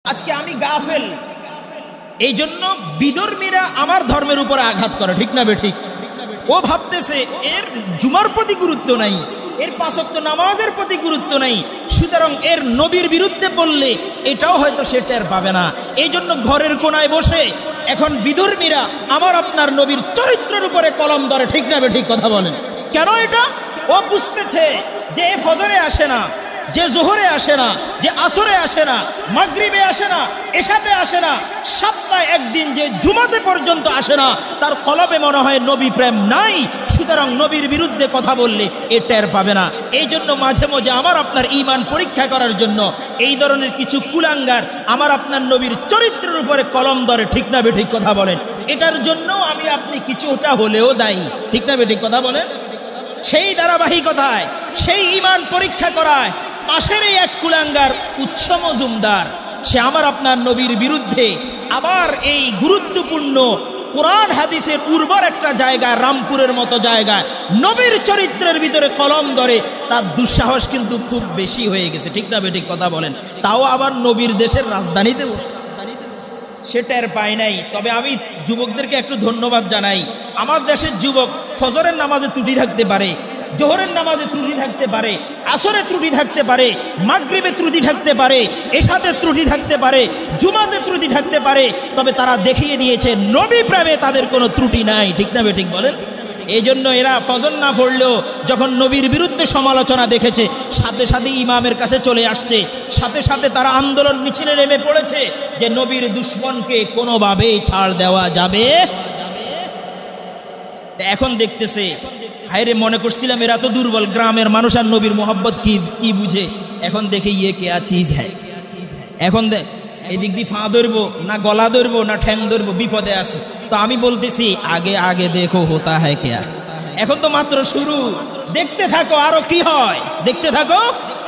আজকে আমি গাফেল, এই জন্য বিধর্মীরা আমার ধর্মের উপরে আঘাত করে, ঠিক না বেঠিক? ও ভাবতেছে এর জুমার প্রতি গুরুত্ব নাই, এর পাঁচ ওয়াক্ত নামাজের প্রতি গুরুত্ব নাই, সুতরাং এর নবীর বিরুদ্ধে বললে এটাও হয়তো সে টের পাবে না। এই জন্য ঘরের কোনায় বসে এখন বিধর্মীরা আমার আপনার নবীর চরিত্রের উপরে কলম ধরে, ঠিক না বেঠিক? কথা বলেন কেন? এটা ও বুঝতেছে যে এ ফজরে আসে না, যে জোহরে আসে না, যে আসরে আসে না, মাগরিবে আসে না, এশাতে আসে না, সপ্তাহে একদিন যে জুমাতে পর্যন্ত আসে না, তার কলবে মনে হয় নবী প্রেম নাই। সুতরাং নবীর বিরুদ্ধে কথা বললে এ টের পাবে না। এই জন্য মাঝে মাঝে আমার আপনার ঈমান পরীক্ষা করার জন্য এই ধরনের কিছু কুলাঙ্গার আমার আপনার নবীর চরিত্রের উপরে কলম ধরে, ঠিক না বেঠিক? কথা বলেন। এটার জন্য আমি আপনি কিছুটা হলেও দায়ী, ঠিক না বেঠিক? কথা বলেন। সেই ধারাবাহিকতায় সেই ঈমান পরীক্ষা করায় পাশের এই এক কুলাঙ্গার উৎস মজুমদার, সে আমার আপনার নবীর বিরুদ্ধে আবার এই গুরুত্বপূর্ণ কোরআন হাদিসের উর্বর একটা জায়গা, রামপুরের মতো জায়গায় নবীর চরিত্রের ভিতরে কলম ধরে, তার দুঃসাহস কিন্তু খুব বেশি হয়ে গেছে, ঠিক না বেঠিক? কথা বলেন। তাও আবার নবীর দেশের রাজধানীতে সে টের পায় নাই। তবে আমি যুবকদেরকে একটু ধন্যবাদ জানাই। আমার দেশের যুবক ফজরের নামাজে ত্রুটি থাকতে পারে, জোহরের নামাজে ত্রুটি থাকতে পারে, আসরে ত্রুটি থাকতে পারে, মাগরিবে ত্রুটি থাকতে পারে, এশাতে ত্রুটি থাকতে পারে, জুমাতে ত্রুটি থাকতে পারে, তবে তারা দেখিয়ে দিয়েছে নবী প্রেমে তাদের কোনো ত্রুটি নাই, ঠিক না বেঠিক বলেন? এই জন্য এরা ফজর না পড়লেও যখন নবীর বিরুদ্ধে সমালোচনা দেখেছে, সাথে সাথে ইমামের কাছে চলে আসছে, সাথে সাথে তারা আন্দোলন মিছিলে নেমে পড়েছে যে নবীর দুশমনকে কোনোভাবেই ছাড় দেওয়া যাবে। এখন দেখতেছে, হায়রে মনে করছিলাম এরা তো দুর্বল, গ্রামের মানুষ আর নবীর মোহাব্বত কি বুঝে। এখন দেখে ইয়ে কে চিজ হ্যাঁ, এখন দেখ এদিক দিয়ে ফা ধরবো না গলা ধরবো না ঠ্যাং ধরবো, বিপদে আছে। তো আমি বলতেছি আগে আগে দেখো হোতা হ্যাঁ কে। এখন তো মাত্র শুরু, দেখতে থাকো আরো কি হয়, দেখতে থাকো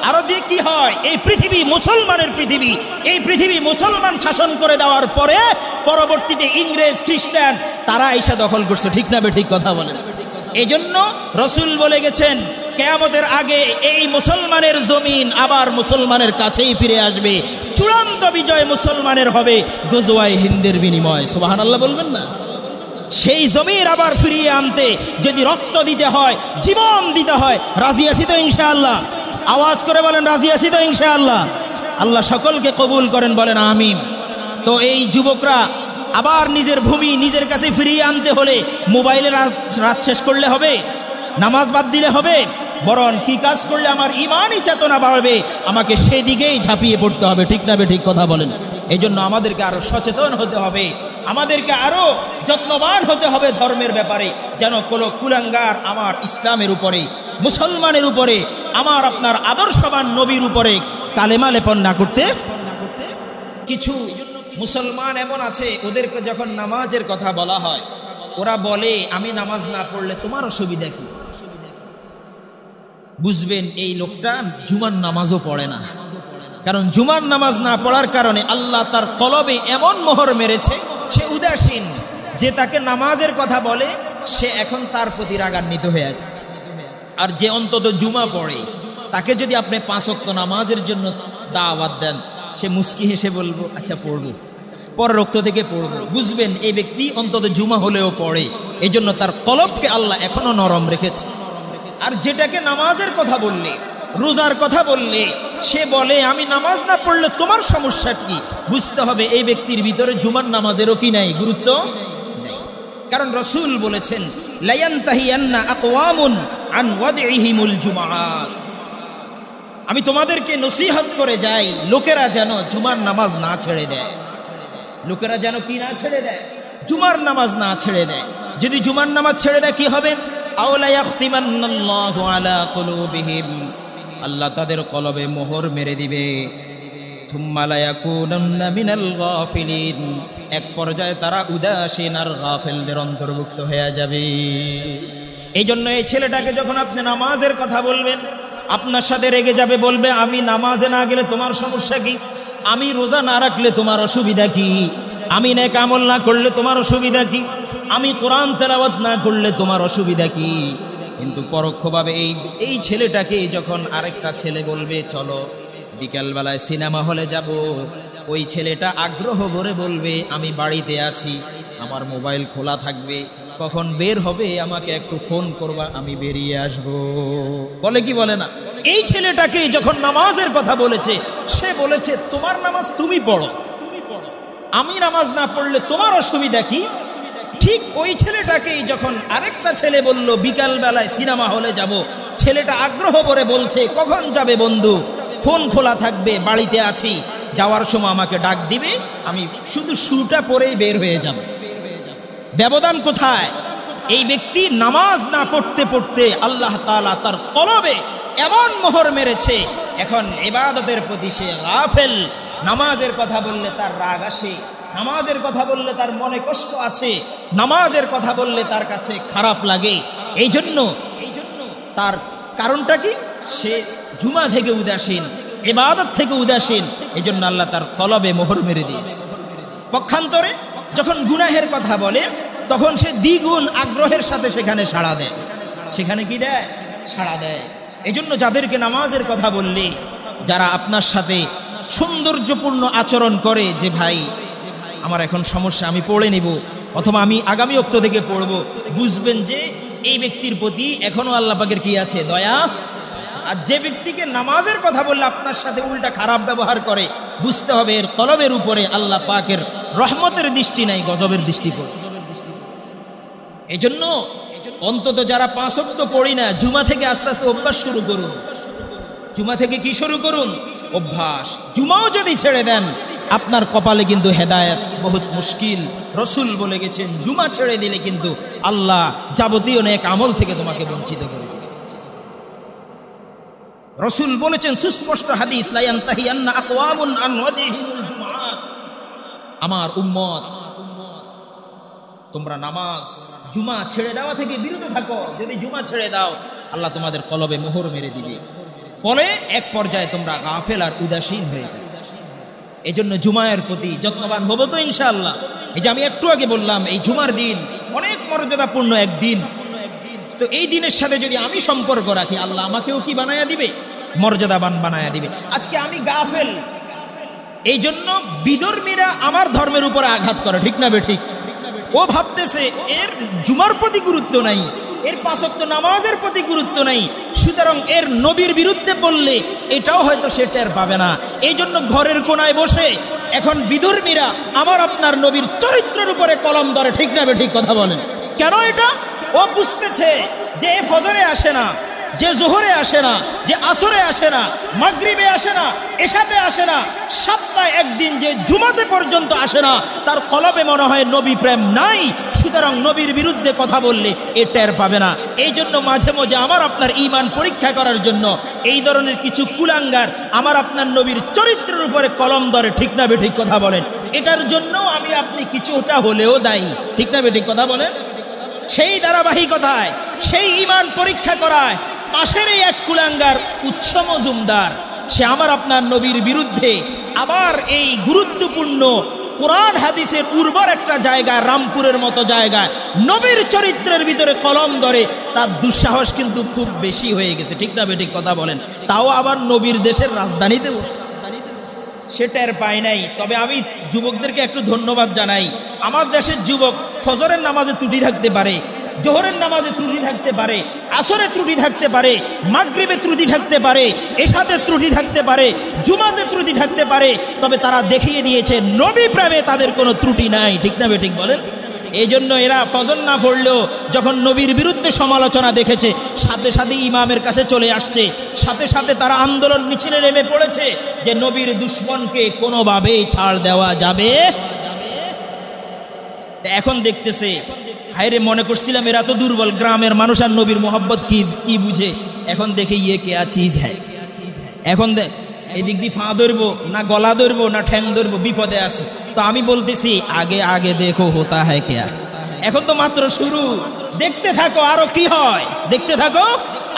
আরো দিয়ে কি হয়। এই পৃথিবী মুসলমানের পৃথিবী, এই পৃথিবী মুসলমান শাসন করে দেওয়ার পরে পরবর্তীতে ইংরেজ খ্রিস্টান তারা এসে দখল করছে, ঠিক না বেঠিক? কথা বলেন। এই জন্য রসুল বলে গেছেন কিয়ামতের আগে এই মুসলমানের জমিন আবার মুসলমানের কাছেই ফিরে আসবে, চূড়ান্ত বিজয় মুসলমানের হবে গজওয়ায়ে হিন্দের বিনিময়। সুবহানাল্লাহ বলবেন না? সেই জমির আবার ফিরিয়ে আনতে যদি রক্ত দিতে হয়, জীবন দিতে হয়, রাজি আছি তো ইনশাআল্লাহ? আওয়াজ করে বলেন রাজি আছি তো ইনশাআল্লাহ? আল্লাহ সকলকে কবুল করেন, বলেন আমিন। তো এই যুবকরা আবার নিজের ভূমি নিজের কাছে ফিরিয়ে আনতে হলে মোবাইলে রাত শেষ করলে হবে? নামাজ বাদ দিলে হবে? বরং কি কাজ করলে আমার ঈমানি চেতনা বাড়বে, আমাকে সেদিকেই ঝাঁপিয়ে পড়তে হবে, ঠিক না বেঠিক? কথা বলেন। এই জন্য আমাদেরকে আরো সচেতন হতে হবে, আমাদেরকে আরো যত্নবান হতে হবে ধর্মের ব্যাপারে, যেন কোনো কুলাঙ্গার আমার ইসলামের উপরে, মুসলমানের উপরে, আমার আপনার আদর্শবান নবীর উপরে কালেমা লেপন না করতে। কিছু মুসলমান এমন আছে, ওদেরকে যখন নামাজের কথা বলা হয় ওরা বলে আমি নামাজ না পড়লে তোমার অসুবিধা কি? বুঝবেন এই লোকটা জুমার নামাজও পড়ে না, কারণ জুমার নামাজ না পড়ার কারণে আল্লাহ তার কলবে এমন মোহর মেরেছে, সে উদাসীন। যে তাকে নামাজের কথা বলে সে এখন তার প্রতি রাগান্বিত হয়ে আছে। আর যে অন্তত জুমা পড়ে তাকে যদি আপনি 5 ওয়াক্ত নামাজের জন্য দাওয়াত দেন, সে মুস্কি হেসে বলবো আচ্ছা পড়বো, পরের রক্ত থেকে পড়বো। বুঝবেন এই ব্যক্তি অন্তত জুমা হলেও পড়ে, এই জন্য তার কলবকে আল্লাহ এখনো নরম রেখেছে। আর যেটাকে নামাজের কথা বললে, রোজার কথা বললে সে বলে আমি নামাজ না পড়লে তোমার সমস্যা কি? বুঝতে হবে এই ব্যক্তির ভিতরে জুমার নামাজেরও কি নাই, গুরুত্ব নেই। কারণ রাসূল বলেছেন লা ইয়ানতাহিয়ান্না আকওয়ামুন আন ওয়াদইহিমুল জুমআত, আমি তোমাদেরকে নসিহত করে যাই লোকেরা যেন জুমার নামাজ না ছেড়ে দেয়। লোকেরা যেন কি না ছেড়ে দেয়? জুমার নামাজ না ছেড়ে দেয়। যদি জুমার নামাজ ছেড়ে দেয় কি হবে? আওলা ইয়াখতিমান্নাল্লাহু আলা কুলুবিহিম, আল্লাহ তাদের কলবে মোহর মেরে দিবে। থুম্মা লা ইয়াকুনুন্না মিনাল গাফিলিন, এক পর্যায়ে তারা উদাসীন আর গাফেলদের অন্তর্ভুক্ত হয়ে যাবে। এই জন্য এই ছেলেটাকে যখন আপনি নামাজের কথা বলবেন, আপনার সাথে রেগে যাবে, বলবে আমি নামাজে না গেলে তোমার সমস্যা কি? আমি রোজা না রাখলে তোমার অসুবিধা কি? আমি নেক আমল না করলে তোমার অসুবিধা কি? আমি কোরআন তেলাওয়াত না করলে তোমার অসুবিধা কি? কিন্তু পরোক্ষভাবে এই ছেলেটাকে যখন আরেকটা ছেলে বলবে চলো বিকালবেলায় সিনেমা হলে যাব, ও ওই ছেলেটা আগ্রহ ভরে বলবে আমি বাড়িতে আছি, আমার মোবাইল খোলা থাকবে, কখন বের হবে আমাকে একটু ফোন করবা, আমি বেরিয়ে আসব। বলে কি বলে না? এই ছেলেটাকে যখন নামাজের কথা বলেছে, সে বলেছে তোমার নামাজ তুমি পড়ো, আমি নামাজ না পড়লে তোমার অসুবিধা কি? ঠিক ওই ছেলেটাকেই যখন আরেকটা ছেলে বলল বিকাল বেলায় সিনেমা হলে যাব, ছেলেটা আগ্রহ করে বলছে কখন যাবে বন্ধু, ফোন খোলা থাকবে, বাড়িতে আছি, যাওয়ার সময় আমাকে ডাক দিবে, আমি শুধু শুটা পরেই বের হয়ে যাব। ব্যবধান কোথায়? এই ব্যক্তি নামাজ না পড়তে পড়তে আল্লাহ তাআলা তার কলবে এমন মোহর মেরেছে, এখন ইবাদতের প্রতি সে গাফেল। নামাজের কথা বললে তার রাগ আসে, নামাজের কথা বললে তার মনে কষ্ট আছে, নামাজের কথা বললে তার কাছে খারাপ লাগে। এই জন্য তার কারণটা কি? সে জুমা থেকে উদাসীন, ইবাদত থেকে উদাসীন। এই জন্য আল্লাহ তার কলবে মোহর মেরে দিয়েছে। পক্ষান্তরে যখন গুনাহের কথা বলে, তখন সে দ্বিগুণ আগ্রহের সাথে সেখানে সাড়া দেয়। সেখানে কি দেয়? সাড়া দেয়। এই জন্য যাদেরকে নামাজের কথা বললে, যারা আপনার সাথে সৌন্দর্যপূর্ণ আচরণ করে যে ভাই আমার এখন সমস্যা, আমি পড়ে নিব, অথবা আমি আগামী ওয়াক্ত থেকে পড়ব, বুঝবেন যে এই ব্যক্তির প্রতি এখনো আল্লাহ পাকের কি আছে? দয়া। আর যে ব্যক্তিকে নামাজের কথা বললে আপনার সাথে উল্টা খারাপ ব্যবহার করে, বুঝতে হবে এর কলবের উপরে আল্লাহ পাকের রহমতের দৃষ্টি নাই, গজবের দৃষ্টি পড়ছে। এজন্য অন্তত যারা 5 ওয়াক্ত পড়ি না, জুমা থেকে আস্তে আস্তে অভ্যাস শুরু করুন। জুমা থেকে কি শুরু করুন? অভ্যাস। জুমাও যদি ছেড়ে দেন, আপনার কপালে কিন্তু হেদায়েত বহুত মুশকিল। রসুল বলে গেছেন, জুমা ছেড়ে দিলে কিন্তু আল্লাহ যাবতীয় নেক আমল থেকে তোমাকে বঞ্চিত করে। রসুল বলেছেন সুস্পষ্ট হাদিস, লা ইয়ানতাহিয়ান্না আকওয়ামুন আন ওয়াজহিহিল জুমআত। আমার উম্মত, তোমরা নামাজ জুমা ছেড়ে দেওয়া থেকে বিরত থাকো। যদি জুমা ছেড়ে দাও, আল্লাহ তোমাদের কলবে মোহর মেরে দিবে। ফলে এক পর্যায়ে তোমরা গাফেল আর উদাসীন হয়ে যাবে। এই জন্য জুমায়ের প্রতি যত্নবান হবো তো ইনশাআল্লাহ। এই যে আমি একটু আগে বললাম, এই জুমার দিন অনেক মর্যাদাপূর্ণ একদিন। তো এই দিনের সাথে যদি আমি সম্পর্ক রাখি, আল্লাহ আমাকেও কি বানায়া দিবে? মর্যাদাবান বানায়া দিবে। আজকে আমি গাফেল, এই জন্য বিধর্মীরা আমার ধর্মের উপরে আঘাত করে, ঠিক না বেঠিক? ও ভাবতেছে এর জুমার প্রতি গুরুত্ব নাই, এর 5 ওয়াক্ত নামাজের প্রতি গুরুত্ব নাই, সুতরাং এর নবীর বিরুদ্ধে বললে এটাও হয়তো সে টের পাবে না। এই জন্য ঘরের কোনায় বসে এখন বিধর্মীরা আমার আপনার নবীর চরিত্রের উপরে কলম ধরে, ঠিক না বেঠিক? কথা বলেন কেন? এটা ও বুঝতেছে যে এ ফজরে আসে না, যে জোহরে আসে না, যে আসরে আসে না, মাগরিবে আসে না, এশাতে আসে না, সপ্তাহে একদিন যে জুমাতে পর্যন্ত আসে না, তার কলবে মনে হয় নবী প্রেম নাই। সুতরাং নবীর বিরুদ্ধে কথা বললে এ টের পাবে না। এই জন্য মাঝে মাঝে আমার আপনার ঈমান পরীক্ষা করার জন্য এই ধরনের কিছু কুলাঙ্গার আমার আপনার নবীর চরিত্রের উপরে কলম ধরে, ঠিক না বেঠিক? কথা বলেন। এটার জন্য আমি আপনি কিছুটা হলেও দায়ী, ঠিক না বেঠিক? কথা বলেন। সেই ধারাবাহিকতায়, সেই ঈমান পরীক্ষা করায় পাশের এই এক কুলাঙ্গার উৎস মজুমদার, সে আমার আপনার নবীর বিরুদ্ধে আবার এই গুরুত্বপূর্ণ কোরআন হাদিসের উর্বর একটা জায়গায়, রামপুরের মতো জায়গায় নবীর চরিত্রের ভিতরে কলম ধরে, তার দুঃসাহস কিন্তু খুব বেশি হয়ে গেছে, ঠিক না বেঠিক? কথা বলেন। তাও আবার নবীর দেশের রাজধানীতে বসে, সে টের পায় নাই। তবে আমি যুবকদেরকে একটু ধন্যবাদ জানাই। আমার দেশের যুবক ফজরের নামাজে ত্রুটি থাকতে পারে, জোহরের নামাজে ত্রুটি থাকতে পারে, আসরে ত্রুটি থাকতে পারে, মাগরিবে ত্রুটি থাকতে পারে, এশাতে ত্রুটি থাকতে পারে, জুমাতে ত্রুটি থাকতে পারে, তবে তারা দেখিয়ে দিয়েছে নবী প্রেমে তাদের কোনো ত্রুটি নাই, ঠিক না বেঠিক? বলেন। এই জন্য এরা ফজর না পড়লেও যখন নবীর বিরুদ্ধে সমালোচনা দেখেছে, সাথে সাথে ইমামের কাছে চলে আসছে, সাথে সাথে তারা আন্দোলন মিছিলে নেমে পড়েছে যে নবীর দুশমনকে কোনোভাবেই ছাড় দেওয়া যাবে। এখন দেখতেছে, হায়রে মনে করছিলাম এরা তো দুর্বল, গ্রামের মানুষ আর নবীর মোহাব্বত কি বুঝে। এখন দেখে ইয়ে কেয়া চিজ হ্যায়। এখন এদিক দিয়ে ফা ধরবো না গলা ধরবো না ঠ্যাং ধরবো, বিপদে আছে। তো আমি বলতেছি আগে আগে দেখো হোতা হ্যায় কেয়া। এখন তো মাত্র শুরু, দেখতে থাকো আরো কি হয়, দেখতে থাকো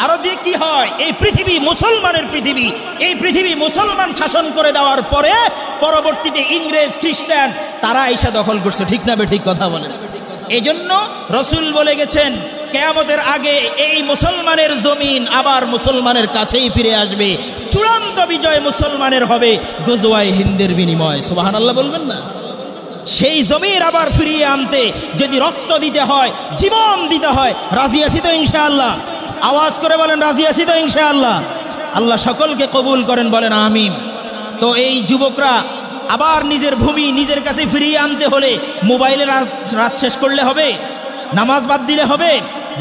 আরো দিয়ে কি হয়। এই পৃথিবী মুসলমানের পৃথিবী, এই পৃথিবী মুসলমান শাসন করে দেওয়ার পরে পরবর্তীতে ইংরেজ খ্রিস্টান তারা এসে দখল করছে, ঠিক না বেঠিক? কথা বলেন। এই জন্য রসুল বলে গেছেন কিয়ামতের আগে এই মুসলমানের জমিন আবার মুসলমানের কাছেই ফিরে আসবে। চূড়ান্ত বিজয় মুসলমানের হবে গজওয়ায়ে হিন্দের বিনিময়। সুবহানাল্লাহ বলবেন না? সেই জমির আবার ফিরিয়ে আনতে যদি রক্ত দিতে হয়, জীবন দিতে হয়, রাজি আছি তো ইনশাআল্লাহ? আওয়াজ করে বলেন রাজি আছি তো ইনশাআল্লাহ? আল্লাহ সকলকে কবুল করেন, বলেন আমিন। তো এই যুবকরা আবার নিজের ভূমি নিজের কাছে ফিরিয়ে আনতে হলে মোবাইলে রাত শেষ করলে হবে? নামাজ বাদ দিলে হবে?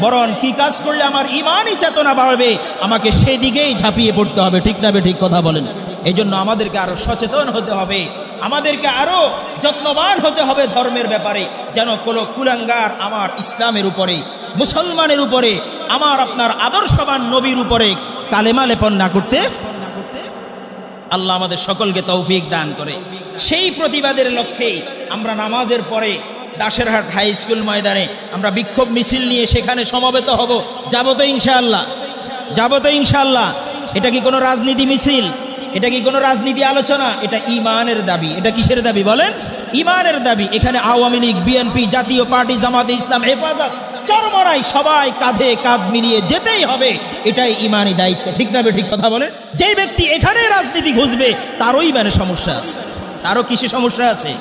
বরং কি কাজ করলে আমার ইমানই চেতনা বাড়বে, আমাকে সেদিকেই ঝাঁপিয়ে পড়তে হবে। ঠিক না ঠিক কথা বলেন? এই জন্য আমাদেরকে আরো সচেতন হতে হবে, আমাদেরকে আরো যত্নবান হতে হবে ধর্মের ব্যাপারে, যেন কোনো কুলাঙ্গার আমার ইসলামের উপরে, মুসলমানের উপরে, আমার আপনার আদর্শবান নবীর উপরে কালেমা লেপন না করতে। আল্লাহ আমাদের সকলকে তৌফিক দান করে। সেই প্রতিবাদের লক্ষ্যেই আমরা নামাজের পরে দাসেরহাট হাই স্কুল ময়দানে আমরা বিক্ষোভ মিছিল নিয়ে সেখানে সমবেত হব। যাব তো ইনশাআল্লাহ? যাব তো ইনশাআল্লাহ? এটা কি কোনো রাজনীতি মিছিল? এটা কি কোনো রাজনীতি আলোচনা? এটা ঈমানের দাবি। এটা কিসের দাবি বলেন? ঈমানের দাবি। এখানে আওয়ামী লীগ, বিএনপি, জাতীয় পার্টি, জামাতে ইসলাম, হেফাজত, চরমরাই সবাই কাঁধে কাঁধ মিলিয়ে যেতেই হবে। এটাই ঈমানি দায়িত্ব। ঠিক না ঠিক কথা বলেন? যেই ব্যক্তি এখানে রাজনীতি ঘুষবে তারও ঈমানে সমস্যা আছে। তারও কিসে সমস্যা আছে?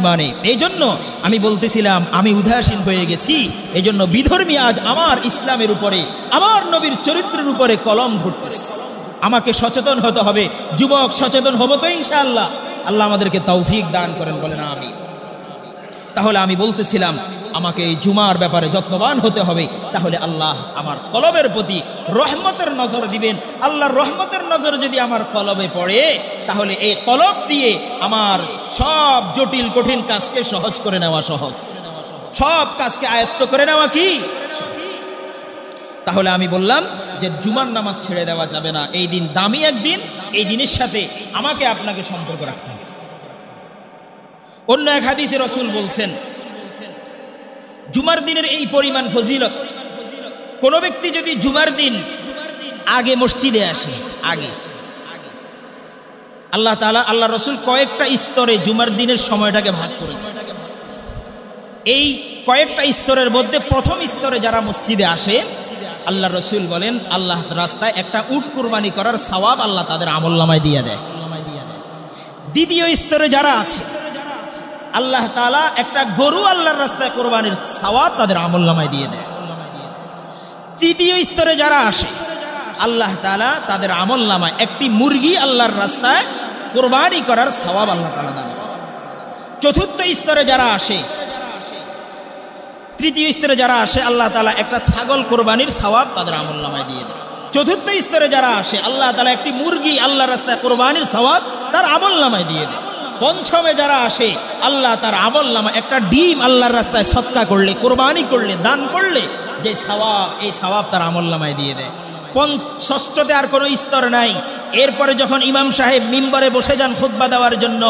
ঈমানে। এই জন্য আমি বলতেছিলাম আমি উদাসীন হয়ে গেছি। এই জন্য বিধর্মী আজ আমার ইসলামের উপরে, আমার নবীর চরিত্রের উপরে কলম ধরতেছে। আমাকে সচেতন হতে হবে। যুবক সচেতন হব তো ইনশাআল্লাহ? আল্লাহ আমাদেরকে তৌফিক দান করেন, বলেন আমিন। তাহলে আমি বলতেছিলাম আমাকে এই জুমার ব্যাপারে যত্নবান হতে হবে। তাহলে আল্লাহ আমার কলবের প্রতি রহমতের নজর দিবেন। আল্লাহর রহমতের নজর যদি আমার কলবে পড়ে, তাহলে এই কলব দিয়ে আমার সব জটিল কঠিন কাজকে সহজ করে নেওয়া সহজ, সব কাজকে আয়ত্ত করে নেওয়া কি? তাহলে আমি বললাম যে জুমার নামাজ ছেড়ে দেওয়া যাবে না। এই দিন দামি একদিন, এই দিনের সাথে আমাকে আপনাকে সম্পর্ক রাখতে হবে। অন্য এক হাদিসে রাসূল বলছেন জুমার দিনের এই পরিমাণ ফজিলত, কোন ব্যক্তি যদি জুমার দিন আগে মসজিদে আসে, আগে আল্লাহ তাআলা, আল্লাহ রাসূল কয়েকটা স্তরে জুমার দিনের সময়টাকে ভাগ করেছে। এই কয়েকটা স্তরের মধ্যে প্রথম স্তরে যারা মসজিদে আসে, আল্লাহ রাসূল বলেন আল্লাহ রাস্তায় একটা উট কুরবানি করার সওয়াব আল্লাহ তাদের আমলনামায় দিয়ে দেয়। দ্বিতীয় স্তরে যারা আছে, আল্লাহ তাআলা একটা গরু আল্লাহর রাস্তায় কোরবানির সওয়াব তাদের আমলনামায় দিয়ে দেয়। তৃতীয় স্তরে যারা আসে, আল্লাহ তাআলা তাদের আমলনামায় একটি মুরগি আল্লাহর রাস্তায় কোরবানি করার সওয়াব আল্লাহ তাআলা দেন। চতুর্থ স্তরে যারা আসে, তৃতীয় স্তরে যারা আসে, আল্লাহ তাআলা একটা ছাগল কোরবানির সওয়াব তাদের আমলনামায় দিয়ে দেয়। চতুর্থ স্তরে যারা আসে, আল্লাহ তাআলা একটি মুরগি আল্লাহর রাস্তায় কোরবানির সওয়াব তার আমলনামায় দিয়ে দেয়। পঞ্চমে যারা আসে, আল্লাহ তার আমলনামা একটা ডিম আল্লাহর রাস্তায় সদকা করলে, কোরবানি করলে, দান করলে যে সওয়াব, এই সওয়াব তার আমলনামায় দিয়ে দেয়। ষষ্ঠতে আর কোনো স্তর নাই। এরপরে যখন ইমাম সাহেব মিম্বরে বসে যান খুতবা দেওয়ার জন্য,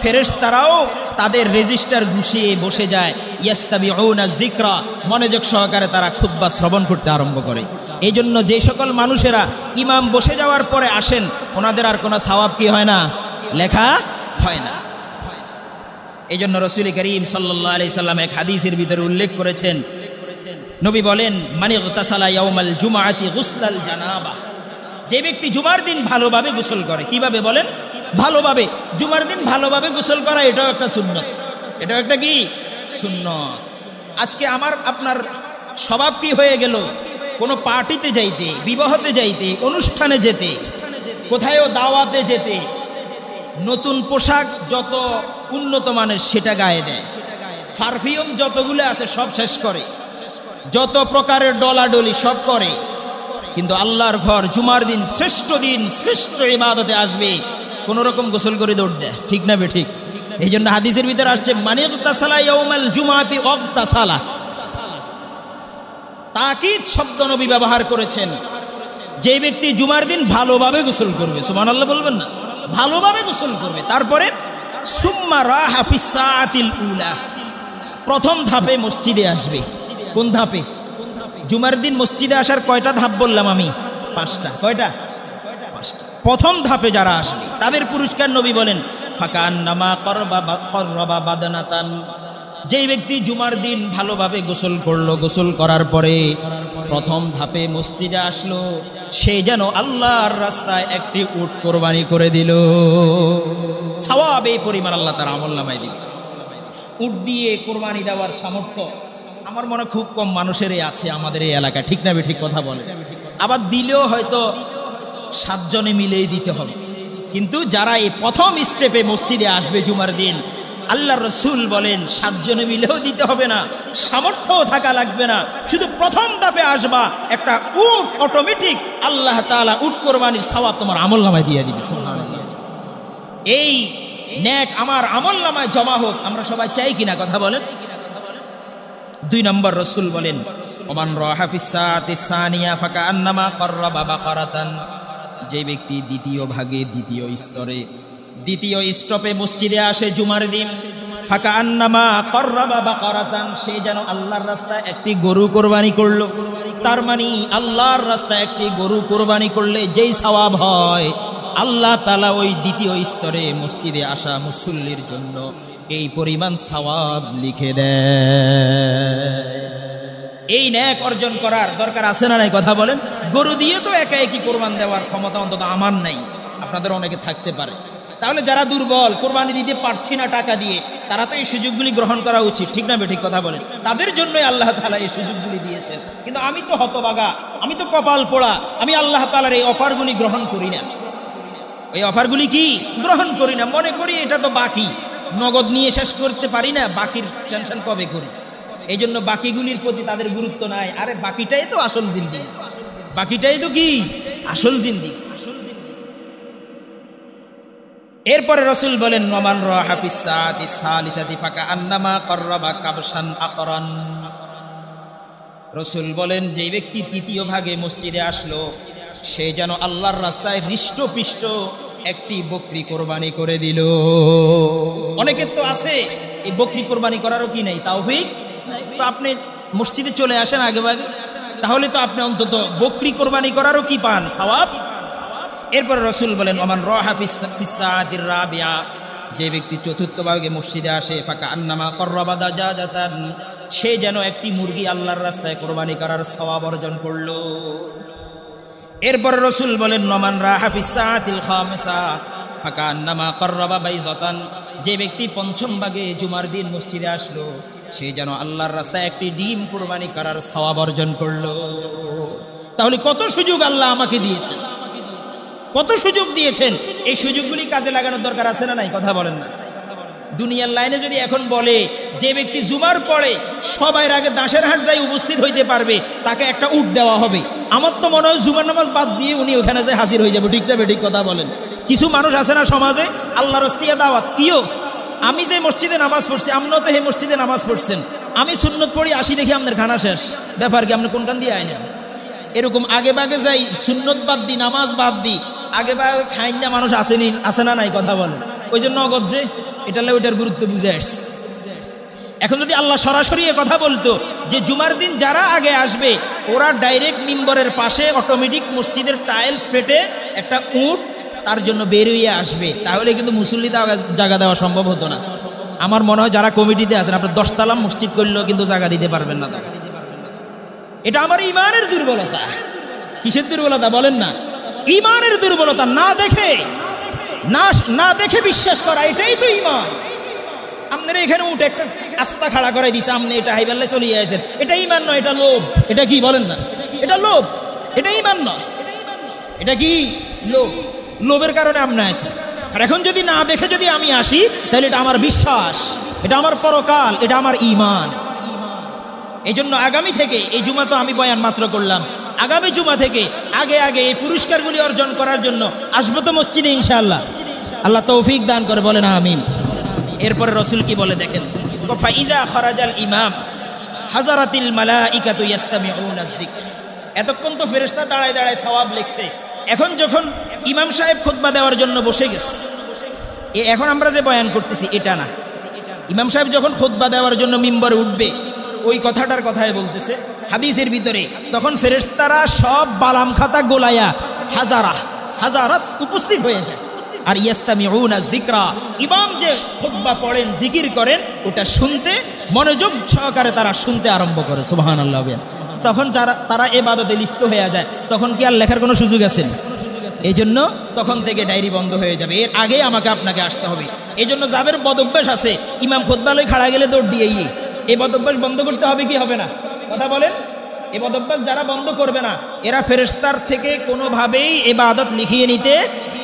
ফেরেশতারাও তাদের রেজিস্টার গুছিয়ে বসে যায়। ইয়াস্তামিউনা যিকরা, মনোযোগ সহকারে তারা খুতবা শ্রবণ করতে আরম্ভ করে। এই জন্য যে সকল মানুষেরা ইমাম বসে যাওয়ার পরে আসেন, ওনাদের আর কোনো সওয়াব কি হয় না? লেখা হয় না। এই জন্য রাসূল করিম সাল্লাল্লাহু আলাইহি সাল্লাম এক হাদিসের ভিতরে উল্লেখ করেছেন, নবী বলেন মান ইগতাসালা ইয়াউমাল জুমআতি গুসলাল জানাবা, যে ব্যক্তি জুমার দিন ভালোভাবে গোসল করে। কিভাবে বলেন? ভালোভাবে। জুমার দিন ভালোভাবে গোসল করা এটাও একটা সুন্নাত। এটাও একটা কি? সুন্নাত। আজকে আমার আপনার স্বভাব কি হয়ে গেল? কোনো পার্টিতে যাইতে, বিবাহতে যাইতে, অনুষ্ঠানে যেতে, কোথায়ও দাওয়াতে যেতে নতুন পোশাক যত উন্নত মানের সেটা গায়ে দেয়, পারফিউম যতগুলো আছে সব শেষ করে, যত প্রকারের ডলাডলি সব করে, কিন্তু আল্লাহর ঘর জুমার দিন শ্রেষ্ঠ দিন, শ্রেষ্ঠ ইবাদতে আসবে, কোন রকম গোসল করে দৌড় দেয়। ঠিক না ঠিক? এই জন্য হাদিসের ভিতরে আসছে মান ইগতাসালা ইয়াউমাল জুমআতি ওয়াগতাসালা, তাকিদ শব্দ নবী ব্যবহার করেছেন। যে ব্যক্তি জুমার দিন ভালোভাবে গোসল করবে, সুবহানাল্লাহ বলবেন না? ভালোভাবে গোসল করবে। তারপরে সুম্মা রাহা ফিস সাআতিল উলা, প্রথম ধাপে মসজিদে আসবে। কোন ধাপে? জুমার দিন মসজিদে আসার কয়টা ধাপ বললাম আমি? 5টা। কয়টা? 5টা। প্রথম ধাপে যারা আসবে তাদের পুরস্কার নবী বলেন ফাকান্নামা করবা বাদানাতান, যেই ব্যক্তি জুমার দিন ভালোভাবে গোসল করলো, গোসল করার পরে প্রথম ধাপে মসজিদে আসলো, সে যেন আল্লাহর রাস্তায় একটি উট কোরবানি করে দিল। সওয়াব এই পরিমাণ আল্লাহ তার আমলনামায় দিল। উট দিয়ে কোরবানি দেওয়ার সামর্থ্য আমার মনে খুব কম মানুষেরই আছে আমাদের এই এলাকায়, ঠিক না ঠিক কথা বলে। আবার দিলেও হয়তো 7 জনে মিলেই দিতে হবে। কিন্তু যারা এই প্রথম স্টেপে মসজিদে আসবে জুমার দিন, আল্লাহ রসুল বলেন 7 জনে মিলেও দিতে হবে না, সামর্থ্যও থাকা লাগবে না, শুধু প্রথম ধাপে আসবা, একটা উট অটোমেটিক আল্লাহ তাআলা উট কোরবানির সওয়াব তোমার আমলনামায় দিয়ে দিবে। সুবহানাল্লাহ। এই নেক আমার আমলনামায় জমা হোক, আমরা সবাই চাই কিনা কথা বলেন। 2 নম্বর রসুল বলেন, ওমান রাহা ফিস সাআতি সানিয়া ফাকান্নামা qarraba বাকারাতান, যে ব্যক্তি দ্বিতীয় ভাগে দ্বিতীয় স্তরে দ্বিতীয় স্টপে মসজিদে আসে জুমার দিন, ফাকান্নামা qarraba বাকারাতান, সে যেন আল্লাহর রাস্তায় একটি গরু কোরবানি করলো। তার মানে আল্লাহর রাস্তায় একটি গরু কোরবানি করলে যেই সওয়াব হয়, আল্লাহ তাআলা ওই দ্বিতীয় স্তরে মসজিদে আসা মুসল্লির জন্য এই পরিমাণ সওয়াব লিখে দেয়। এই নেক অর্জন করার দরকার আছে না নাই কথা বলেন। গরু দিয়ে তো একা একই কোরবান দেওয়ার ক্ষমতা অন্তত আমার নাই, আপনাদের অনেকে থাকতে পারে। তাহলে যারা দুর্বল, কোরবানি দিতে পারছি না টাকা দিয়ে, তারা তো এই সুযোগগুলি গ্রহণ করা উচিত, ঠিক না ঠিক কথা বলেন। তাদের জন্যই আল্লাহ তাআলা এই সুযোগগুলি দিয়েছেন। কিন্তু আমি তো হতভাগা, আমি তো কপাল পোড়া, আমি আল্লাহ তাআলার এই অফারগুলি গ্রহণ করি না। এই অফারগুলি কি গ্রহণ করি না, মনে করি এটা তো বাকি, নগদ নিয়ে শেষ করতে পারি না, বাকির টেনশন কবে করি। এই জন্য বাকিগুলির প্রতি তাদের গুরুত্ব নাই। আরে বাকিটাই তো আসল জিন্দেগি, বাকিটাই তো কি আসল জিন্দেগি। এরপরে রসুল বলেন, ওমান রাহা ফিস সাআতি সালিসাতি ফাকান্নামা qarraba কাবশান আকরান, রসুল বলেন যে ব্যক্তি তৃতীয় ভাগে মসজিদে আসলো, সে যেন আল্লাহর রাস্তায় হৃষ্টপুষ্ট একটি বকরি কোরবানি করে দিল। অনেকের তো আছে এই বকরি কোরবানি করারও কি নাই তাওফিক, তো আপনি মসজিদে চলে আসেন আগে ভাগে, তাহলে তো আপনি অন্তত বকরি কোরবানি করারও কি পান সওয়াব। এরপর রসুল বলেন, ওমান রাহা ফিস সাআতির রাবিআ, যে ব্যক্তি চতুর্থ ভাগে মসজিদে আসে, ফাকান্নামা qarraba দাজাজাতান, সে যেন একটি মুরগি আল্লাহর রাস্তায় কোরবানি করার সওয়াব অর্জন করলো। এরপর রসুল বলেন, ওমান রাহা ফিস সাআতিল খামিসা ফাকান্নামা qarraba বাইজাতান, যে ব্যক্তি পঞ্চম ভাগে জুমার দিন মসজিদে আসলো, সে যেন আল্লাহর রাস্তায় একটি ডিম কোরবানি করার সওয়াব অর্জন করলো। তাহলে কত সুযোগ আল্লাহ আমাকে দিয়েছেন, কত সুযোগ দিয়েছেন, এই সুযোগগুলি কাজে লাগানোর দরকার আছে না নাই কথা বলেন না। দুনিয়ার লাইনে যদি এখন বলে যে ব্যক্তি জুমার পরে সবাই আগে দাসের হাট যাই উপস্থিত হইতে পারবে, তাকে একটা উট দেওয়া হবে, আমার তো মনে হয় জুমার নামাজ বাদ দিয়ে উনি ওখানে যে হাজির হয়ে যাবে, ঠিক যাবে ঠিক কথা বলেন। কিছু মানুষ আছে না সমাজে, আল্লাহর রাস্তায় দাওয়াত কিও, আমি যে মসজিদে নামাজ পড়ছি, আপনিও তো এই মসজিদে নামাজ পড়ছেন, আমি সুন্নত পড়ি আসি দেখি আপনার খানা শেষ, ব্যাপার কি আপনি কোন কান দিয়ে আইনেন। এরকম আগে বাগে যাই সুন্নত বাদ দি নামাজ বাদ দি আগে বাগে খাইন না মানুষ আসেনি, আসে না নাই কথা বলে। ওই জন্য নগদ যে এটা ওইটার গুরুত্ব বুঝে আসছে। এখন যদি আল্লাহ সরাসরি কথা বলতো যে জুমার দিন যারা আগে আসবে ওরা ডাইরেক্ট মিম্বরের পাশে অটোমেটিক মসজিদের টাইলস পেটে একটা উট তার জন্য বের হয়ে আসবে, তাহলে কিন্তু মুসল্লিতে জায়গা দেওয়া সম্ভব হতো না। আমার মনে হয় যারা কমিটিতে আছেন, আপনার 10 তালা মসজিদ করলেও কিন্তু জায়গা দিতে পারবেন না। এটা আমার ইমানের দুর্বলতা। কিসের দুর্বলতা বলেন না? ইমানের দুর্বলতা। না দেখে বিশ্বাস করা, এটাই তো ইমান। আপনারা এখানে উঠে একটা আস্থা খাড়া করাই দিছে, আপনি এটা হাইবাল্লে চলে আসেন, এটা ইমান নয়, এটা লোভ। এটা কি বলেন না? এটা লোভ, এটা ইমান নয়, এটা কি লোভ। লোভের কারণে আপনি আসেন। আর এখন যদি না দেখে যদি আমি আসি, তাহলে এটা আমার বিশ্বাস, এটা আমার পরকাল, এটা আমার ইমান। এই জন্য আগামী থেকে, এই জুমা তো আমি বয়ান মাত্র করলাম, আগামী জুমা থেকে আগে এই পুরস্কারগুলি অর্জন করার জন্য আসবো তো মসজিদে ইনশাআল্লাহ। আল্লাহ তৌফিক দান করে, বলেন আমিন। এরপরে রসুল কি বলে দেখেন, ফাইজা খরাজাল ইমাম হাজারাতিল মালাইকাতু ইয়াস্তামিউনা যিকর। এতক্ষণ তো ফেরেশতা দাঁড়ায় দাঁড়ায় সওয়াব লিখছে, এখন যখন ইমাম সাহেব খুতবা দেওয়ার জন্য বসে গেছে, এখন আমরা যে বয়ান করতেছি এটা না, ইমাম সাহেব যখন খুতবা দেওয়ার জন্য মিম্বরে উঠবে ওই কথাটার কথাই বলতেছে হাদিসের ভিতরে, তখন ফেরেশতারা সব বালাম খাতা গোলায়া হাজারাত উপস্থিত হয়ে যায়। আর ইয়াস্তামিউনা যিকরা, ইমাম যে খুতবা পড়েন জিকির করেন ওটা শুনতে মনোযোগ সহকারে তারা শুনতে আরম্ভ করে। সুবহানাল্লাহ। তখন তারা ইবাদতে লিপ্ত হয়ে যায়, তখন কি আর লেখার কোনো সুযোগ আছে? এই জন্য তখন থেকে ডায়েরি বন্ধ হয়ে যাবে। এর আগে আমাকে আপনাকে আসতে হবে। এই জন্য যাদের বদভ্যাস আছে, ইমাম খুতবা লই খাড়া গেলে দৌড় দিয়েই, এই বদভ্যাস বন্ধ করতে হবে কি হবে না? কথা বলেন। এই বদভ্যাস যারা বন্ধ করবে না, এরা ফেরেশতার থেকে কোনোভাবেই ইবাদত লিখিয়ে নিতে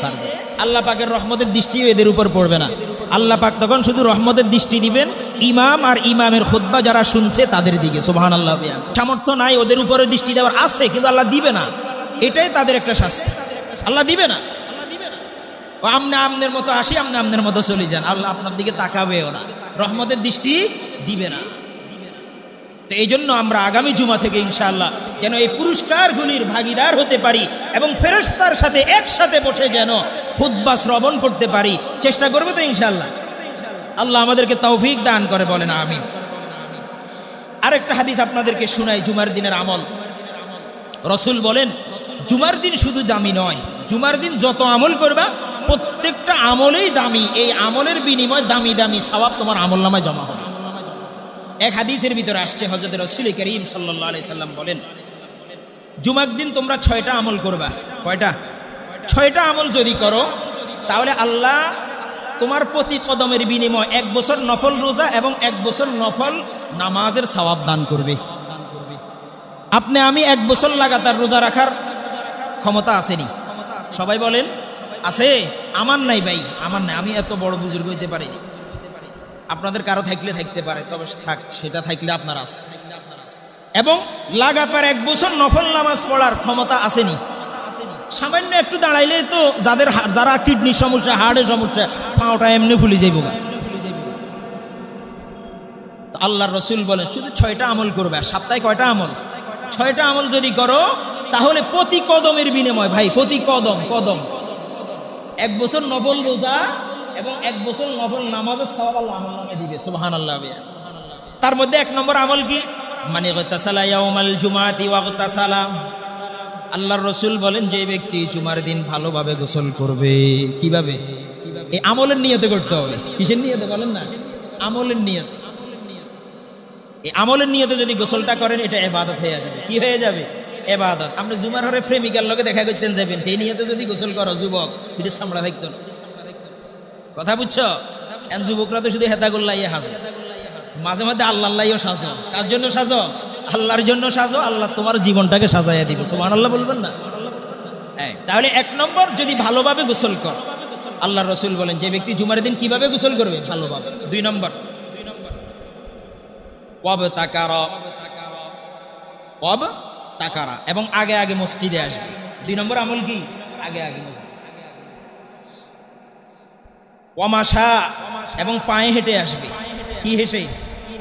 পারবে। আল্লাহ পাকের রহমতের দৃষ্টিও এদের উপর পড়বে না। আল্লাহ পাক তখন শুধু রহমতের দৃষ্টি দিবেন ইমাম আর ইমামের খুতবা যারা শুনছে তাদের দিকে। সুবহানাল্লাহ। সামর্থ্য নাই ওদের উপরে দৃষ্টি দেওয়ার, আছে কিন্তু আল্লাহ দিবে না, এটাই তাদের একটা শাস্তি। আল্লাহ দিবে না। আমনে আমনের মতো আসি, আমনে আমনের মতো চলে যান, আল্লাহ আপনার দিকে তাকাবেও না, রহমতের দৃষ্টি দিবে না। তো এই জন্য আমরা আগামী জুমা থেকে ইনশাআল্লাহ যেন এই পুরস্কারগুলির ভাগীদার হতে পারি এবং ফেরেশতার সাথে একসাথে বসে যেন খুতবা শ্রবণ করতে পারি, চেষ্টা করবো তো ইনশাআল্লাহ। আল্লাহ আমাদেরকে তৌফিক দান করে, বলেন আমিন। আরেকটা হাদিস আপনাদেরকে শোনাই, জুমার দিনের আমল। রাসূল বলেন জুমার দিন শুধু দামি নয়, জুমার দিন যত আমল করবা প্রত্যেকটা আমলেই দামি, এই আমলের বিনিময়ে দামি দামি সওয়াব তোমার আমলনামায় জমা হবে। এক হাদিসের ভিতরে আসছে, হযরত রাসূল করিম সাল্লাল্লাহু আলাইহি সাল্লাম বলেন জুমার দিন তোমরা 6টা আমল করবা। কয়টা? 6টা আমল যদি করো তাহলে আল্লাহ তোমার প্রতি কদমের বিনিময়ে 1 বছর নফল রোজা এবং 1 বছর নফল নামাজের সওয়াব দান করবে। আপনি আমি 1 বছর লাগাতার রোজা রাখার ক্ষমতা আসেনি? সবাই বলেন আছে? আমার নাই ভাই, আমার নাই, আমি এত বড় বুজুর্গ হইতে পারিনি। আপনাদের কারো থাকলে থাকতে পারে, তবে থাক, সেটা থাকলে আপনার আছে। এবং লাগাতার 1 বছর নফল নামাজ পড়ার ক্ষমতা আসেনি? সামান্য একটু দাঁড়াইলে তো যারা কিডনির সমস্যা, হার্টের সমস্যা, পাওটা এমনি ফুলে যাইব। আল্লাহর রাসূল বলেন শুধু 6টা আমল করবে। সপ্তাহে কয়টা আমল? 6টা আমল যদি করো তাহলে প্রতি কদমের বিনিময়, ভাই প্রতি কদম 1 বছর নফল রোজা এবং 1 বছর নফল নামাজের সওয়াব আল্লাহ আমলনামায় দিবে। সুবহানাল্লাহ। তার মধ্যে 1 নম্বর আমল কি? মানে গতাসালা ইয়াউমাল জুমাতি ওয়া গতাসালা। আল্লাহর রাসূল বলেন যে ব্যক্তি জুমার দিন ভালোভাবে গোসল করবে। কিভাবে? এই আমলের নিয়তে করতে হবে। কিসের নিয়তে বলেন না? আমলের নিয়তে। এই আমলের নিয়তে যদি গোসলটা করেন এটা ইবাদত হয়ে যাবে। কি হয়ে যাবে? ইবাদত। আপনি জুমার হরে প্রেমিকার লগে দেখা করতেন যাবেন, এই নিয়তে যদি গোসল করো যুবক, পিঠের চামড়া থাকতো না। কথা বুঝছো? এখন যুবকরা তো শুধু হেতাগুল্লাইয়ে হাসে, মাঝে মাঝে আল্লাহ আল্লাহও সাজো। কার জন্য সাজো? আল্লাহর জন্য সাজো, আল্লাহ তোমার জীবনটাকে সাজাইয়া দিবে। সুবহানাল্লাহ বলবেন না? হ্যাঁ। তাহলে 1 নম্বর যদি ভালোভাবে গোসল কর, আল্লাহর রাসূল বলেন যে ব্যক্তি জুমার দিন কিভাবে গোসল করবে? ভালোভাবে। 2 নম্বর তাকারা এবং আগে আগে মসজিদে আসবে। 2 নম্বর আমল কি? আগে আগে মসজিদ। ওয়ামাশা এবং পায়ে হেঁটে আসবে। কি হেঁটে?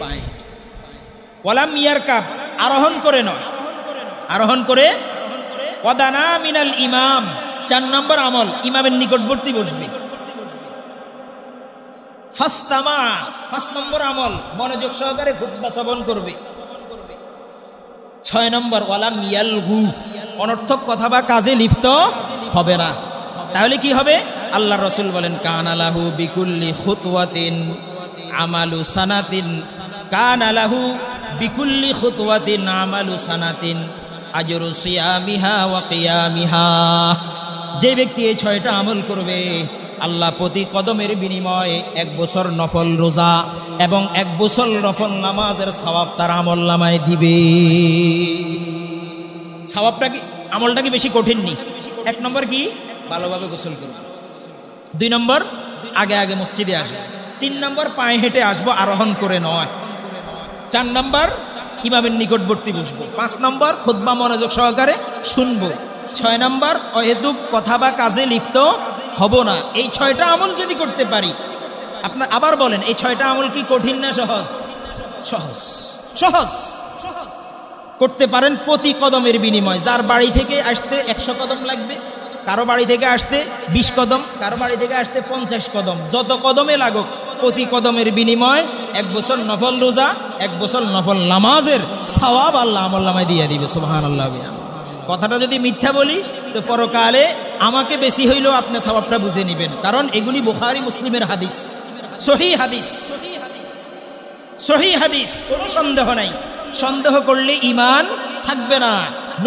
পায়ে হেঁটে। ওয়ালাম ইয়ারকাব, আরোহণ করে নয়, আরোহণ করে। ওয়াদানা মিনাল ইমাম, 4 নম্বর আমল, ইমামের নিকটবর্তী বসবে। ফাস্তামা, 5 নম্বর আমল, মনোযোগ সহকারে খুতবা শ্রবণ করবে। 6 নম্বর ওয়ালাম ইয়ালগু, অনর্থক কথা বা কাজে লিপ্ত হবে না। তাহলে কি হবে? আল্লাহর রাসূল বলেন কানা লাহু বিকুল্লি খুতওয়াতিন আমালু সানাতিন, কানা লাহু বিকুল্লি খুতওয়াতিন আমালু সানাতিন আজরু সিয়ামিহা ওয়া কিয়ামিহা। যে ব্যক্তি এই 6টা আমল করবে আল্লাহ প্রতি কদমের বিনিময়ে 1 বছর নফল রোজা এবং 1 বছর নফল নামাজের সওয়াব তার আমলনামায় দিবে। সওয়াবটা কি? আমলটা কি বেশি কঠিন নেই? 1 নম্বর কি? ভালোভাবে গোসল করবে। 2 নম্বর আগে আগে মসজিদে আসবে। 3 নম্বর পায়ে হেঁটে আসবো, আরোহণ করে নয়। 4 নম্বর ইমামের নিকটবর্তী বসবো। 5 নম্বর খুতবা মনোযোগ সহকারে শুনবো। 6 নম্বর অহেতুক কথা বা কাজে লিপ্ত হব না। এই 6টা আমল যদি করতে পারি, আপনার আবার বলেন এই 6টা আমল কি কঠিন না সহজ? সহজ। সহজ করতে পারেন প্রতি কদমের বিনিময়। যার বাড়ি থেকে আসতে 100 কদম লাগবে, কারো বাড়ি থেকে আসতে 20 কদম, কারো বাড়ি থেকে আসতে 50 কদম, যত কদমে লাগুক প্রতি কদমের বিনিময় 1 বছর নফল রোজা, 1 বছর নফল নামাজের সওয়াব আল্লাহ আমলনামায় দিয়ে দিবে। সুবহানাল্লাহ। কথাটা যদি মিথ্যা বলি তো পরকালে আমাকে বেশি হইলেও আপনি সওয়াবটা বুঝে নেবেন, কারণ এগুলি বুখারী মুসলিমের হাদিস, সহিহ হাদিস, সহিহ হাদিস, কোনো সন্দেহ নাই। সন্দেহ করলে ঈমান থাকবে না।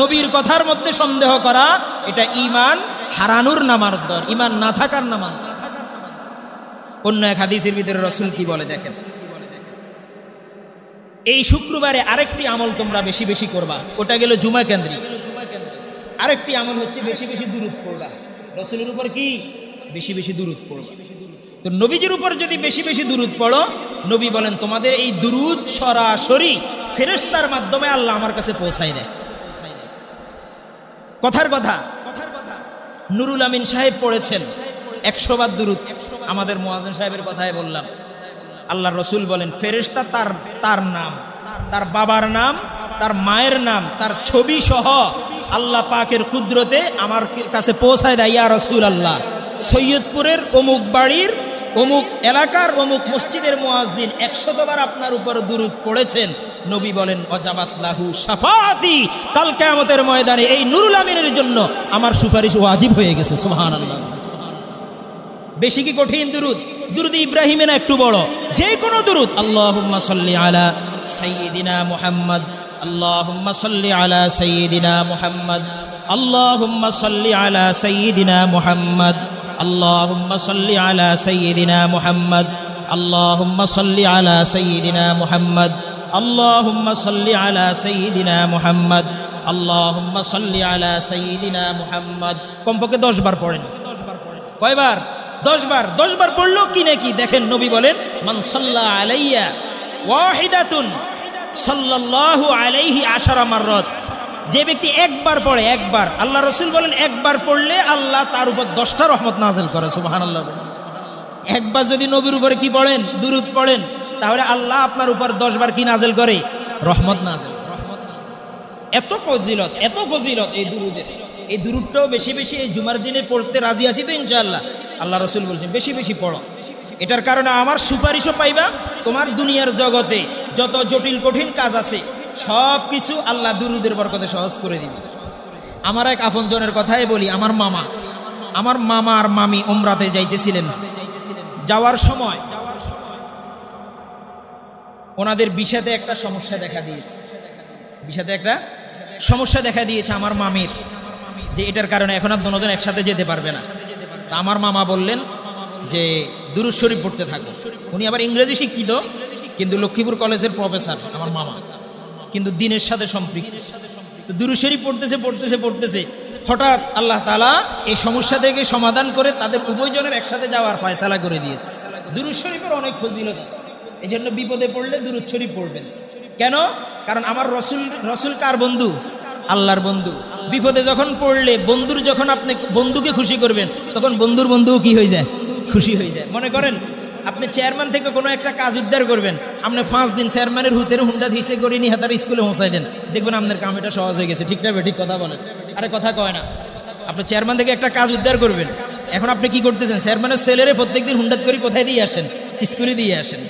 নবীর কথার মধ্যে সন্দেহ করা এটা ঈমান হারানোর নামান্তর, ঈমান না থাকার নামান্তর। অন্য এক হাদিসের ভিতরে রাসূল কি বলে দেখেন, এই শুক্রবারে আরেকটি আমল তোমরা বেশি বেশি করবা, ওটা গেল জুমা কেন্দ্রিক। আরেকটি আমল হচ্ছে বেশি বেশি দুরূদ পড়বা। রাসূলের উপর কি বেশি বেশি দুরূদ পড়বা। তো নবীজির উপর যদি বেশি বেশি দুরূদ পড়ো, নবী বলেন তোমাদের এই দুরূদ সরাসরি ফেরেশতার মাধ্যমে আল্লাহ আমার কাছে পৌঁছায় দেয়। কথার কথা নুরুল আমিন সাহেব পড়েছেন 100 বার দুরূদ। আমাদের মুয়াজ্জিন সাহেবের কথাই বললাম, আল্লাহ রসুল বলেন ফেরেশতা তার নাম, তার বাবার নাম, তার মায়ের নাম, তার ছবি সহ আল্লাহ পাকের কুদরতে আমার কাছে পৌঁছায় দেয়। ইয়া রাসূল আল্লাহ, সৈয়দপুরের অমুক বাড়ির অমুক এলাকার অমুক মসজিদের মুয়াজ্জিন 100 বার আপনার উপর দুরূদ পড়েছেন। নবী বলেন অজাবাত লাহু শাফাআতি, কাল কিয়ামতের ময়দানে এই নুরুল আমিনের জন্য আমার সুপারিশ ওয়াজিব হয়ে গেছে। সুবহানাল্লাহ। বেশি কি কঠিন দুরূদ? দুরূদ ইব্রাহিমে না একটু বড়? যে কোনো দুরূদ, আল্লাহুম্মা সাল্লি আলা সাইয়্যিদিনা মুহাম্মদ, আল্লাহুম্মা সাল্লি আলা সাইয়্যিদিনা মুহাম্মদ, আল্লাহুম্মা সাল্লি আলা সাইয়্যিদিনা মুহাম্মদ, আল্লাহুম্মা সাল্লি আলা সাইয়্যিদিনা মুহাম্মদ, আল্লাহুম্মা সাল্লি আলা সাইয়্যিদিনা মুহাম্মদ, আল্লাহুম্মা সাল্লি আলা সাইয়্যিদিনা মুহাম্মদ, আল্লাহুম্মা সাল্লি আলা সাইয়্যিদিনা মুহাম্মদ। কমপক্ষে 10 বার পড়েন। কয়বার? 10 বার। 10 বার পড়লো কি নাকি দেখেন, নবী বলেন মান সাল্লা আলাইয়া ওয়াহিদাতুন সাল্লাল্লাহু আলাইহি 10 মাররাত। যে ব্যক্তি একবার পড়ে, একবার, আল্লাহ রাসূল বলেন একবার পড়লে আল্লাহ তার উপর 10টা রহমত নাযিল করে। সুবহানাল্লাহ। একবার যদি নবীর উপরে কি পড়েন, দুরূদ পড়েন, তাহলে আল্লাহ আপনার উপর 10 বার কি নাযিল করে? রহমত নাযিল। এত ফজিলত, এত ফজিলত এই দুরূদের। এই দুরূদটাও বেশি বেশি এই জুমার দিনে পড়তে রাজি আছি তো ইনশাআল্লাহ। আল্লাহ রাসূল বলছেন বেশি বেশি পড়ো, এটার কারণে আমার সুপারিশও পাইবা। তোমার দুনিয়ার জগতে যত জটিল কঠিন কাজ আছে সব কিছু আল্লাহ দুরূদের বরকতে সহজ করে দিবে। আমার এক আপনজনের কথাই বলি, আমার মামা আর মামি উমরাতে যাইতেছিলেন। যাওয়ার সময় ওনাদের ভিসাতে একটা সমস্যা দেখা দিয়েছে। ভিসাতে একটা সমস্যা দেখা দিয়েছে আমার মামির, যে এটার কারণে এখন আর দুজন একসাথে যেতে পারবে না। তা আমার মামা বললেন যে দুরূদ শরীফ পড়তে থাকো। উনি আবার ইংরেজি শিক্ষিত, কিন্তু লক্ষ্মীপুর কলেজের প্রফেসর আমার মামা, কিন্তু দ্বীনের সাথে সম্পৃক্ত। তো দুরূদ শরীফ পড়তেছে হঠাৎ আল্লাহ তাআলা এই সমস্যা থেকে সমাধান করে তাদের উভয়জনের একসাথে যাওয়ার ফয়সালা করে দিয়েছে। দুরূদ শরীফের অনেক ফজিলত আছে, এই জন্য বিপদে পড়লে দুরূদ শরীফ পড়বেন। কেন? কারণ আমার রসুল কার বন্ধু? আল্লাহর বন্ধু। বিপদে যখন পড়লে বন্ধুর, যখন আপনি বন্ধুকে খুশি করবেন তখন বন্ধুর বন্ধুও কি হয়ে যায়? খুশি হয়ে যায়। মনে করেন আপনি চেয়ারম্যান থেকে কোনো একটা কাজ উদ্ধার করবেন, আপনি 5 দিন চেয়ারম্যানের হুতের হুন্ডা হিসে করে নিয়ে হাতার স্কুলে পৌঁছাই দেন, দেখবেন আপনার কাম এটা সহজ হয়ে গেছে। ঠিক না? ঠিক কথা বলেন। আরে কথা কয় না। আপনি চেয়ারম্যান থেকে একটা কাজ উদ্ধার করবেন, এখন আপনি কি করতেছেন? চেয়ারম্যানের ছেলেরে প্রত্যেকদিন হুন্ডাত করে কোথায় দিয়ে আসেন? স্কুলে দিয়ে আসেন।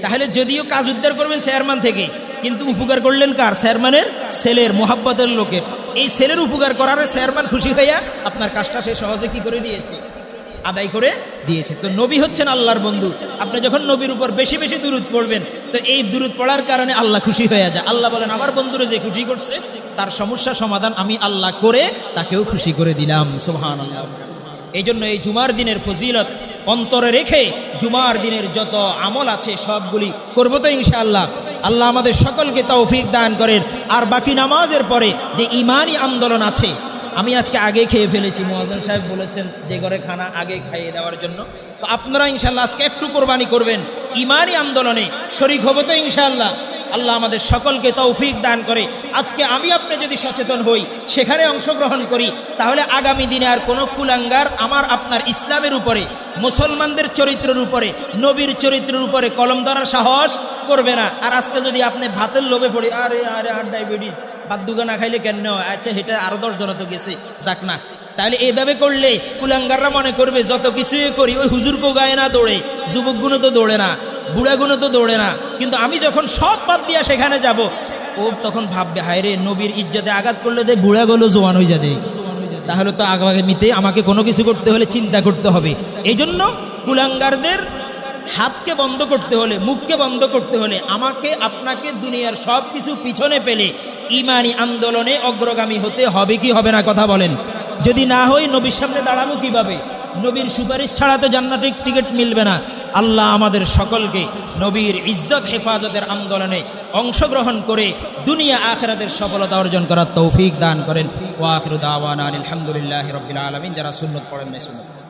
তাহলে যদিও কাজ উদ্ধার করবেন চেয়ারম্যান থেকে, কিন্তু উপকার করলেন কার? চেয়ারম্যানের ছেলের, মোহাব্বতের লোকের। এই ছেলের উপকার করার চেয়ারম্যান খুশি হইয়া আপনার কাজটা সে সহজে কি করে দিয়েছে? আদায় করে দিয়েছে। তো নবী হচ্ছেন আল্লাহর বন্ধু। আপনি যখন নবীর উপর বেশি বেশি দুরূদ পড়বেন, তো এই দুরূদ পড়ার কারণে আল্লাহ খুশি হয়ে যায়। আল্লাহ বলেন আমার বন্ধুরে যে খুশি করছে তার সমস্যা সমাধান আমি আল্লাহ করে তাকেও খুশি করে দিলাম। সুবহানাল্লাহ। এই জন্য এই জুমার দিনের ফজিলত অন্তরে রেখে জুমার দিনের যত আমল আছে সবগুলি করবো তো ইনশাআল্লাহ। আল্লাহ আমাদের সকলকে তৌফিক দান করেন। আর বাকি নামাজের পরে যে ইমানি আন্দোলন আছে, আমি আজকে আগে খেয়ে ফেলেছি, মুয়াজ্জিন সাহেব বলেছেন যে ঘরে খানা আগে খাইয়ে দেওয়ার জন্য। তো আপনারা ইনশাআল্লাহ আজকে একটু কোরবানি করবেন, ইমানি আন্দোলনে শরীক হবো তো ইনশাআল্লাহ। আল্লাহ আমাদের সকলকে তৌফিক দান করে। আজকে আমি আপনি যদি সচেতন হই, সেখানে অংশগ্রহণ করি, তাহলে আগামী দিনে আর কোনো কুলাঙ্গার আমার আপনার ইসলামের উপরে, মুসলমানদের চরিত্রের উপরে, নবীর চরিত্রের উপরে কলম ধরার সাহস করবে না। আর আজকে যদি আপনি ভাতের লোভে পড়ি, আরে আর ডায়াবেটিস, ভাত দুগা না খাইলে কেন হয়, আচ্ছা সেটা আরো 10 জন তো গেছে, যাক না। তাহলে এইভাবে করলে কুলাঙ্গাররা মনে করবে যত কিছুই করি ওই হুজুরকেও গায়ে না দৌড়ে, যুবকগুলো তো দৌড়ে না, বুড়াগুলো তো দৌড়ে না, কিন্তু আমি যখন সব বাদ দিয়া সেখানে যাব, ও তখন ভাববে হায় রে, নবীর ইজ্জতে আঘাত করলে দে বুড়াগুলো জোয়ান হয়ে যাবে, তাহলে তো আগামীতে আমাকে কোনো কিছু করতে হলে চিন্তা করতে হবে। এই জন্য কুলাঙ্গারদের হাতকে বন্ধ করতে হলে, মুখকে বন্ধ করতে হলে আমাকে আপনাকে দুনিয়ার সব কিছু পিছনে পেলে ইমানি আন্দোলনে অগ্রগামী হতে হবে কি হবে না, কথা বলেন। যদি না হই নবীর সামনে দাঁড়াবো কিভাবে? নবীর সুপারিশ ছাড়া তো জান্নাতের টিকিট মিলবে না। আল্লাহ আমাদের সকলকে নবীর ইজ্জত হেফাজতের আন্দোলনে অংশগ্রহণ করে দুনিয়া আখিরাতের সফলতা অর্জন করার তৌফিক দান করেন। ওয়া আখিরু দাওয়ানা আলহামদুলিল্লাহি রাব্বিল আলামিন। যারা সুন্নত পড়েন না সুন্নত